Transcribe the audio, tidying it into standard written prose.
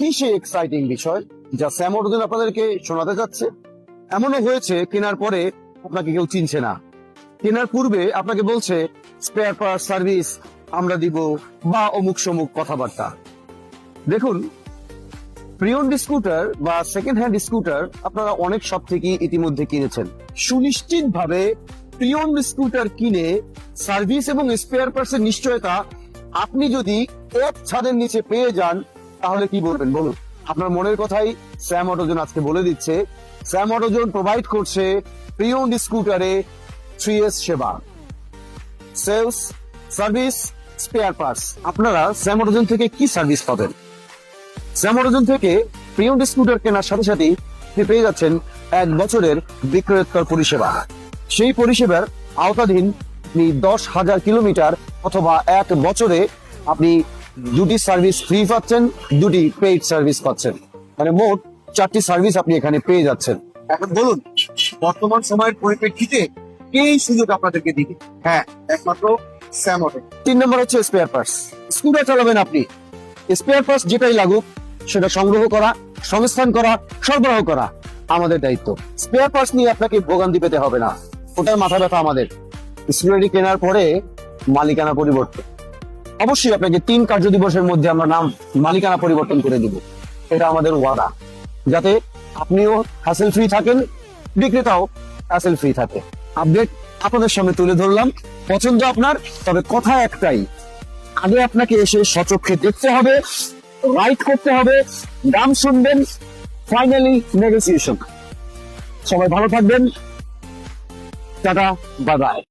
কি সেই এক্সাইটিং বিষয় যা স্যাম অটোজেন আপনাদেরকে শোনাতে যাচ্ছে? এমনও হয়েছে কেনার পরে আপনাকে কেউ চিনছে না, কেনার পূর্বে আপনাকে বলছে স্পেয়ার পার্টস সার্ভিস আমরা দিব বা অমুক সমুক কথাবার্তা। দেখুন, প্রিয়ন স্কুটার বা সেকেন্ড হ্যান্ড স্কুটার আপনারা অনেক শপ থেকে ইতিমধ্যে কিনেছেন। সুনিশ্চিত ভাবে প্রিয়ন স্কুটার কিনে সার্ভিস এবং স্পেয়ার পার্টস এর নিশ্চয়তা আপনি যদি এক ছাদের নিচে পেয়ে যান তাহলে কি বলবেন বলুন? আপনার মনের কথাই স্যাম অটোজোন আজকে বলে দিচ্ছে। স্যাম অটোজোন প্রোভাইড করছে প্রিয়ন স্কুটারে 3S সেবা, সেলস, সার্ভিস, স্পেয়ার পার্টস। আপনারা স্যাম অটোজোন থেকে কি সার্ভিস পাবেন? স্যাম অটোজোন থেকে প্রিয়ন স্কুটার কেনার সাথে সাথেই আপনি পেয়ে যাচ্ছেন 1 বছরের বিক্রয়োত্তর পরিষেবা। সেই পরিষেবার আওতাধীন আপনি 10,000 কিলোমিটার অথবা 1 বছরে আপনি 2টি সার্ভিস ফ্রি পাচ্ছেন, 2টি পেইড সার্ভিস পাচ্ছেন, মানে মোট 4টি সার্ভিস আপনি এখানে পেয়ে যাচ্ছেন। এখন বলুন, বর্তমান সময়ের পরিপ্রেক্ষিতে এই সুযোগ আপনাদেরকে দিবে? হ্যাঁ, একমাত্র স্যাম অটো। 3 নম্বর হচ্ছে স্পেয়ার পার্টস। স্কুটার চালাবেন আপনি, স্পেয়ার পার্টস যেটাই লাগুক সেটা সংগ্রহ করা, সংস্থান করা, সরবরাহ করা আমাদের দায়িত্ব। স্পেয়ার পার্টস নিয়ে আপনাকে ভোগান্তি পেতে হবে না, ওটার মাথা ব্যথা আমাদের। স্কুটারটি কেনার পরে মালিকানা পরিবর্তন, অবশ্যই আপনাকে 3 কার্য দিবসের মধ্যে আমরা মালিকানা পরিবর্তন করে দিব। এটা আমাদের ওয়াদা, যাতে আপনিও হ্যাসেল ফ্রি থাকেন, বিক্রেতাও হ্যাসেল ফ্রি থাকে। আপডেট আপনাদের সামনে তুলে ধরলাম। পছন্দ আপনার, তবে কথা একটাই, আগে আপনাকে এসে সচক্ষে দেখতে হবে, রাইট করতে হবে, দাম শুনবেন, ফাইনালি নেগোসিয়েশন। সবাই ভালো থাকবেন, টাটা, বাই বাই।